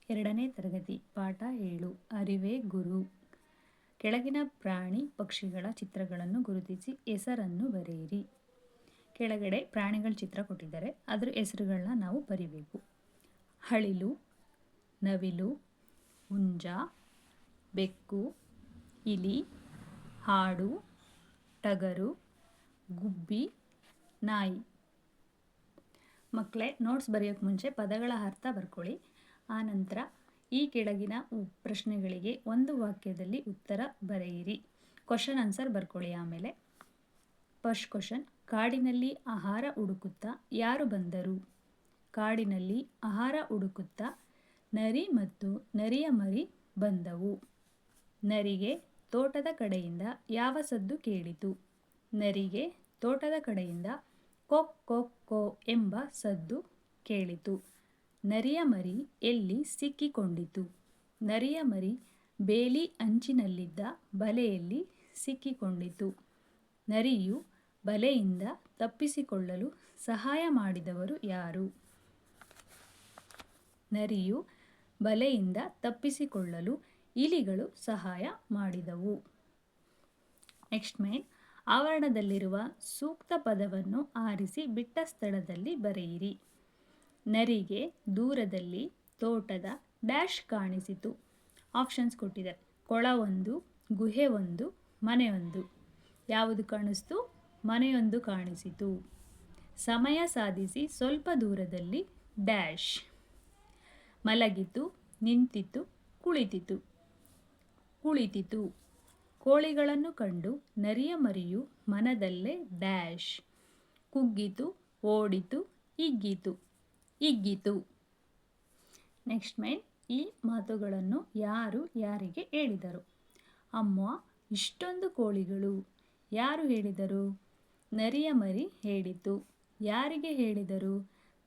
ಎರಡನೇ ತರಗತಿ ಪಾಠ 7 ಅರಿವೇ ಗುರು. ಕೆಳಗಿನ ಪ್ರಾಣಿ ಪಕ್ಷಿಗಳ ಚಿತ್ರಗಳನ್ನು ಗುರುತಿಸಿ ಹೆಸರನ್ನು ಬರೆಯಿರಿ. ಕೆಳಗಡೆ ಪ್ರಾಣಿಗಳ ಚಿತ್ರ ಕೊಟ್ಟಿದ್ದಾರೆ, ಅದರ ಹೆಸರುಗಳನ್ನ ನಾವು ಬರಿಬೇಕು. ಹಳಿಲು, ನವಿಲು, ಹುಂಜ, ಬೆಕ್ಕು, ಇಲಿ, ಹಾಡು, ಟಗರು, ಗುಬ್ಬಿ, ನಾಯಿ. ಮಕ್ಕಳೇ, ನೋಟ್ಸ್ ಬರೆಯೋಕ್ಕೆ ಮುಂಚೆ ಪದಗಳ ಅರ್ಥ ಬರ್ಕೊಳ್ಳಿ. ಆನಂತರ ಈ ಕೆಳಗಿನ ಪ್ರಶ್ನೆಗಳಿಗೆ ಒಂದು ವಾಕ್ಯದಲ್ಲಿ ಉತ್ತರ ಬರೆಯಿರಿ. ಕ್ವಶನ್ ಆನ್ಸರ್ ಬರ್ಕೊಳ್ಳಿ. ಆಮೇಲೆ ಫಸ್ಟ್ ಕ್ವಶನ್, ಕಾಡಿನಲ್ಲಿ ಆಹಾರ ಹುಡುಕುತ್ತಾ ಯಾರು ಬಂದರು? ಕಾಡಿನಲ್ಲಿ ಆಹಾರ ಹುಡುಕುತ್ತಾ ನರಿ ಮತ್ತು ನರಿಯ ಮರಿ ಬಂದವು. ನರಿಗೆ ತೋಟದ ಕಡೆಯಿಂದ ಯಾವ ಸದ್ದು ಕೇಳಿತು? ನರಿಗೆ ತೋಟದ ಕಡೆಯಿಂದ ಕೊಕ್ ಕೊಕ್ ಕೋ ಎಂಬ ಸದ್ದು ಕೇಳಿತು. ನರಿಯ ಮರಿ ಎಲ್ಲಿ ಸಿಕ್ಕಿಕೊಂಡಿತು? ನರಿಯ ಮರಿ ಬೇಲಿ ಅಂಚಿನಲ್ಲಿದ್ದ ಬಲೆಯಲ್ಲಿ ಸಿಕ್ಕಿಕೊಂಡಿತು. ನರಿಯು ಬಲೆಯಿಂದ ತಪ್ಪಿಸಿಕೊಳ್ಳಲು ಸಹಾಯ ಮಾಡಿದವರು ಯಾರು? ನರಿಯು ಬಲೆಯಿಂದ ತಪ್ಪಿಸಿಕೊಳ್ಳಲು ಇಲಿಗಳು ಸಹಾಯ ಮಾಡಿದವು. ನೆಕ್ಸ್ಟ್ ಮೇನ್, ಆವರಣದಲ್ಲಿರುವ ಸೂಕ್ತ ಪದವನ್ನು ಆರಿಸಿ ಬಿಟ್ಟ ಸ್ಥಳದಲ್ಲಿ ಬರೆಯಿರಿ. ನರಿಗೆ ದೂರದಲ್ಲಿ ತೋಟದ ಡ್ಯಾಶ್ ಕಾಣಿಸಿತು. ಆಪ್ಷನ್ಸ್ ಕೊಟ್ಟಿದ್ದಾರೆ. ಕೊಳವೊಂದು, ಗುಹೆಯೊಂದು, ಮನೆಯೊಂದು. ಯಾವುದು ಕಾಣಿಸ್ತು? ಮನೆಯೊಂದು ಕಾಣಿಸಿತು. ಸಮಯ ಸಾಧಿಸಿ ಸ್ವಲ್ಪ ದೂರದಲ್ಲಿ ಡ್ಯಾಶ್. ಮಲಗಿತು, ನಿಂತಿತು, ಕುಳಿತಿತು. ಕುಳಿತಿತು. ಕೋಳಿಗಳನ್ನು ಕಂಡು ನರಿಯ ಮರಿಯು ಮನದಲ್ಲೇ ಡ್ಯಾಶ್. ಕುಗ್ಗಿತು, ಓಡಿತು, ಹಿಗ್ಗಿತು. ಹಿಗ್ಗಿತು. ನೆಕ್ಸ್ಟ್ ಮೇನ್, ಈ ಮಾತುಗಳನ್ನು ಯಾರು ಯಾರಿಗೆ ಹೇಳಿದರು? ಅಮ್ಮ, ಇಷ್ಟೊಂದು ಕೋಳಿಗಳು. ಯಾರು ಹೇಳಿದರು? ನರಿಯ ಮರಿ ಹೇಳಿತು. ಯಾರಿಗೆ ಹೇಳಿದರು?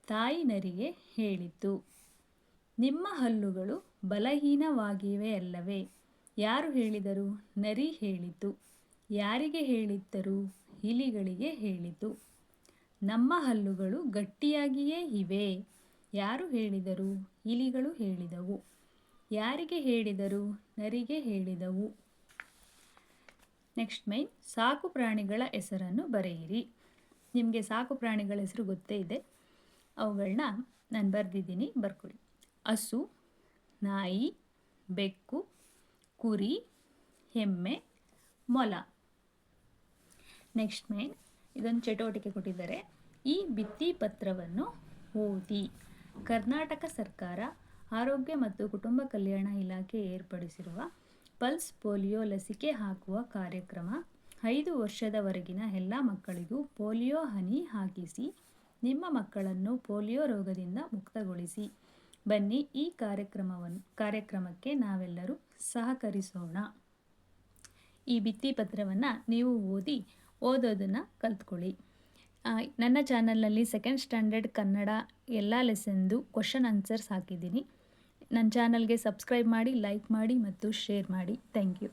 ತಾಯಿ ನರಿಗೆ ಹೇಳಿತು. ನಿಮ್ಮ ಹಲ್ಲುಗಳು ಬಲಹೀನವಾಗಿವೆಯಲ್ಲವೇ? ಯಾರು ಹೇಳಿದರು? ನರಿ ಹೇಳಿತು. ಯಾರಿಗೆ ಹೇಳಿದ್ದರು? ಇಲಿಗಳಿಗೆ ಹೇಳಿತು. ನಮ್ಮ ಹಲ್ಲುಗಳು ಗಟ್ಟಿಯಾಗಿಯೇ ಇವೆ. ಯಾರು ಹೇಳಿದರು? ಇಲಿಗಳು ಹೇಳಿದವು. ಯಾರಿಗೆ ಹೇಳಿದರು? ನರಿಗೆ ಹೇಳಿದವು. ನೆಕ್ಸ್ಟ್ ಮೈನ್, ಸಾಕು ಪ್ರಾಣಿಗಳ ಹೆಸರನ್ನು ಬರೆಯಿರಿ. ನಿಮಗೆ ಸಾಕು ಪ್ರಾಣಿಗಳ ಹೆಸರು ಗೊತ್ತೇ ಇದೆ, ಅವುಗಳನ್ನ ನಾನು ಬರೆದಿದ್ದೀನಿ, ಬರ್ಕೊಳ್ಳಿ. ಹಸು, ನಾಯಿ, ಬೆಕ್ಕು, ಕುರಿ, ಎಮ್ಮೆ, ಮೊಲ. ನೆಕ್ಸ್ಟ್ ಮೇನ್, ಇದೊಂದು ಚಟುವಟಿಕೆ ಕೊಟ್ಟಿದ್ದಾರೆ. ಈ ಭಿತ್ತಿ ಪತ್ರವನ್ನು ಓದಿ. ಕರ್ನಾಟಕ ಸರ್ಕಾರ ಆರೋಗ್ಯ ಮತ್ತು ಕುಟುಂಬ ಕಲ್ಯಾಣ ಇಲಾಖೆ ಏರ್ಪಡಿಸಿರುವ ಪಲ್ಸ್ ಪೋಲಿಯೋ ಲಸಿಕೆ ಹಾಕುವ ಕಾರ್ಯಕ್ರಮ 5 ವರ್ಷದವರೆಗಿನ ಎಲ್ಲ ಮಕ್ಕಳಿಗೂ ಪೋಲಿಯೋ ಹನಿ ಹಾಕಿಸಿ ನಿಮ್ಮ ಮಕ್ಕಳನ್ನು ಪೋಲಿಯೋ ರೋಗದಿಂದ ಮುಕ್ತಗೊಳಿಸಿ. ಬನ್ನಿ, ಈ ಕಾರ್ಯಕ್ರಮಕ್ಕೆ ನಾವೆಲ್ಲರೂ ಸಹಕರಿಸೋಣ. ಈ ಭಿತ್ತಿ ಪತ್ರವನ್ನು ನೀವು ಓದೋದನ್ನು ಕಲ್ತ್ಕೊಳ್ಳಿ. ನನ್ನ ಚಾನಲ್ನಲ್ಲಿ 2nd ಸ್ಟ್ಯಾಂಡರ್ಡ್ ಕನ್ನಡ ಎಲ್ಲ ಲೆಸನ್ದು ಕ್ವಶನ್ ಆನ್ಸರ್ಸ್ ಹಾಕಿದ್ದೀನಿ. ನನ್ನ ಚಾನಲ್ಗೆ ಸಬ್ಸ್ಕ್ರೈಬ್ ಮಾಡಿ, ಲೈಕ್ ಮಾಡಿ ಮತ್ತು ಶೇರ್ ಮಾಡಿ. Thank you.